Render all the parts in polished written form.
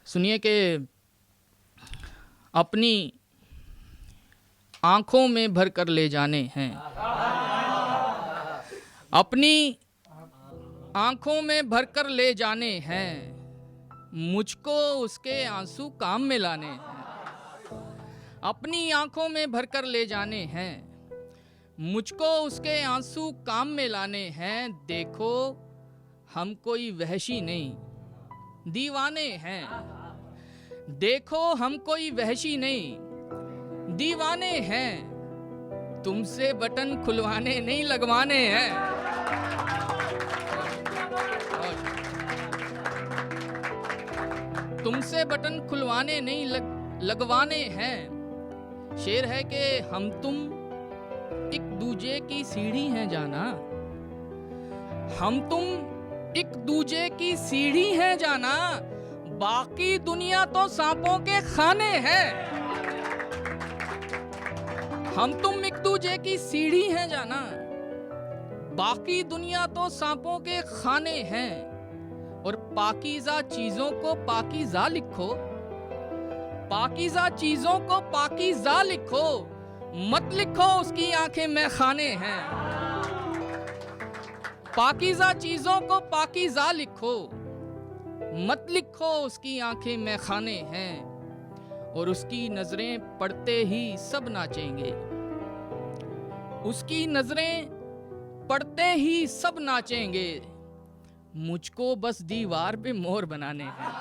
सुनिए कि अपनी आंखों में भर कर ले जाने हैं, अपनी आंखों में भर कर ले जाने हैं, मुझको उसके आंसू काम में लाने हैं। अपनी आंखों में भर कर ले जाने हैं, मुझको उसके आंसू काम में लाने हैं। देखो हम कोई वहशी नहीं दीवाने हैं, देखो हम कोई वहशी नहीं दीवाने हैं। तुमसे बटन खुलवाने नहीं लगवाने हैं। तुमसे बटन खुलवाने नहीं लगवाने हैं। शेर है कि हम तुम एक दूजे की सीढ़ी हैं जाना, हम तुम एक दूजे की सीढ़ी हैं जाना, बाकी दुनिया तो सांपों के खाने हैं। हम तुम एक दूजे की सीढ़ी हैं जाना, बाकी दुनिया तो सांपों के खाने हैं। और पाकीज़ा चीजों को पाकीज़ा लिखो, पाकीज़ा चीजों को पाकीज़ा लिखो, मत लिखो उसकी आंखें में खाने हैं। पाकीज़ा चीजों को पाकीज़ा लिखो, मत लिखो उसकी आंखें में खाने हैं। और उसकी नजरें पड़ते ही सब नाचेंगे, उसकी नजरें पड़ते ही सब नाचेंगे। मुझको बस दीवार पे मोर बनाने हैं।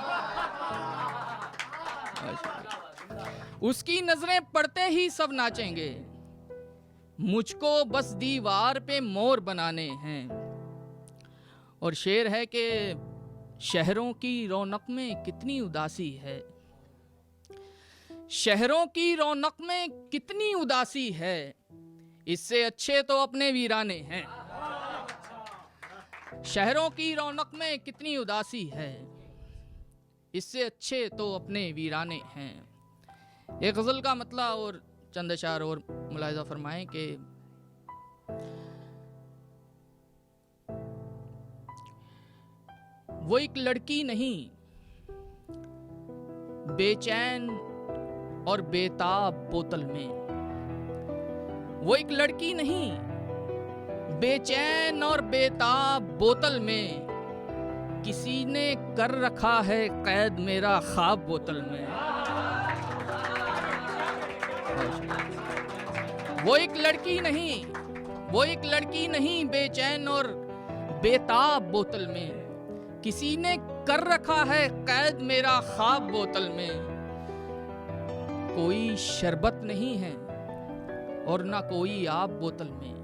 उसकी नजरें पड़ते ही सब नाचेंगे, मुझको बस दीवार पे मोर बनाने हैं। और शेर है कि शहरों की रौनक में कितनी उदासी है, शहरों की रौनक में कितनी उदासी है, इससे अच्छे तो अपने वीराने हैं। शहरों की रौनक में कितनी उदासी है, इससे अच्छे तो अपने वीराने हैं। एक गजल का मतला और चंद अशार और मुलाहिजा फरमाएं कि वो एक लड़की नहीं बेचैन और बेताब बोतल में, वो एक लड़की नहीं बेचैन और बेताब बोतल में, किसी ने कर रखा है कैद मेरा ख्वाब बोतल में। वो एक लड़की नहीं, वो एक लड़की नहीं बेचैन और बेताब बोतल में, किसी ने कर रखा है कैद मेरा ख्वाब बोतल में। कोई शरबत नहीं है और ना कोई आब बोतल में,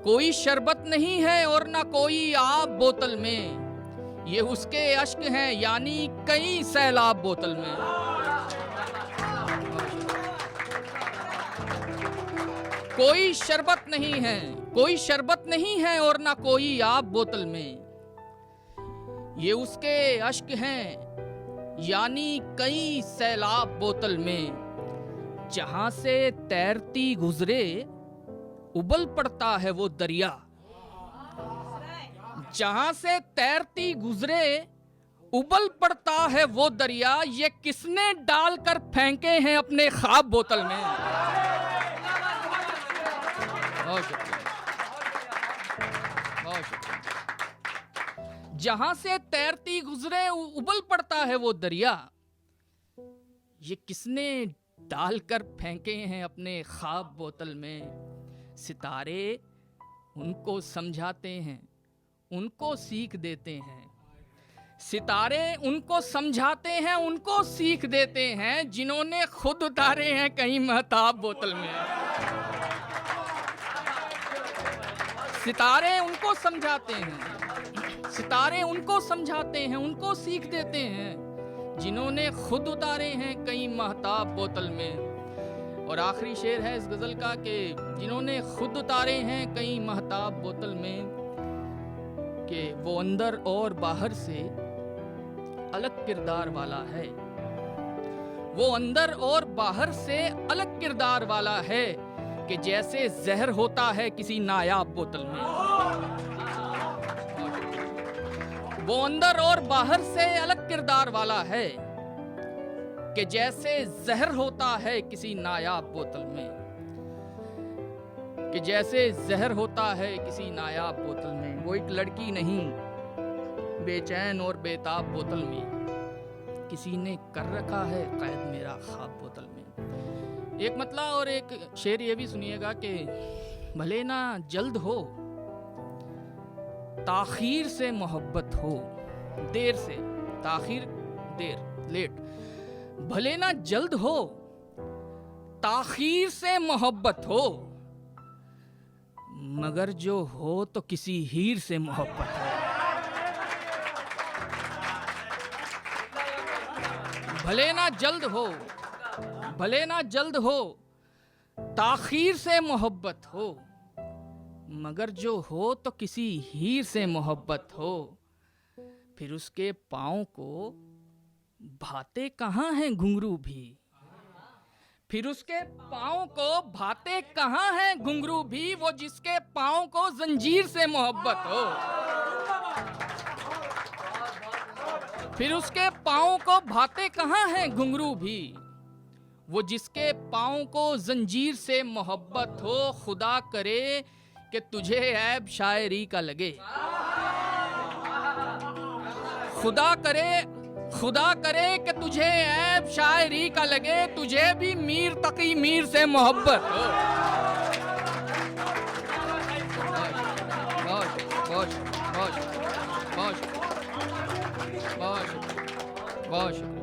कोई शरबत नहीं है और ना कोई आब बोतल में, ये उसके अश्क हैं यानी कई सैलाब बोतल में। कोई शरबत नहीं है, कोई शरबत नहीं है और ना कोई आब बोतल में, ये उसके अश्क हैं यानी कई सैलाब बोतल में। जहां से तैरती गुजरे उबल पड़ता है वो दरिया, जहां से तैरती गुजरे उबल पड़ता है वो दरिया, ये किसने डालकर फेंके हैं अपने ख्वाब बोतल में। बहुत शुक्रिया, बहुत शुक्रिया। जहां से तैरती गुजरे उबल पड़ता है वो दरिया, ये किसने डालकर फेंके हैं अपने ख्वाब बोतल में। सितारे उनको समझाते हैं, उनको सीख देते हैं, सितारे उनको समझाते हैं, उनको सीख देते हैं, जिन्होंने खुद उतारे हैं कहीं महताब बोतल में। सितारे उनको समझाते हैं, सितारे उनको समझाते हैं, उनको सीख देते हैं, जिन्होंने खुद उतारे हैं कई महताब बोतल में। और आखिरी शेर है इस गजल का कि जिन्होंने खुद उतारे हैं कई महताब बोतल में, कि वो अंदर और बाहर से अलग किरदार वाला है, वो अंदर और बाहर से अलग किरदार वाला है, कि जैसे जहर होता है किसी नायाब बोतल में। वो अंदर और बाहर से अलग किरदार वाला है कि जैसे जहर होता है किसी नायाब बोतल में, कि जैसे जहर होता है किसी नायाब बोतल में। वो एक लड़की नहीं, बेचैन और बेताब बोतल में किसी ने कर रखा है कैद मेरा ख्वाब बोतल में। एक मतला और एक शेर ये भी सुनिएगा कि भले ना जल्द हो ताखीर से मोहब्बत हो, देर से, ताखीर देर, लेट, भले ना जल्द हो ताखीर से मोहब्बत हो, मगर जो हो तो किसी हीर से मोहब्बत हो। भले ना जल्द हो, भले ना जल्द हो ताखीर से मोहब्बत हो, मगर जो हो तो किसी हीर से मोहब्बत हो। फिर उसके पाँव को भाते कहाँ हैं घुंघरू भी, फिर उसके पाँव को भाते कहाँ हैं घुंघरू भी, वो जिसके पाँव को जंजीर से मोहब्बत हो। फिर उसके पाँव को भाते कहाँ हैं घुंघरू भी, वो जिसके पाँव को जंजीर से मोहब्बत हो। खुदा करे कि तुझे ऐब शायरी का लगे, खुदा करे कि तुझे ऐब शायरी का लगे, तुझे भी मीर तकी मीर से मोहब्बत हो। बहुत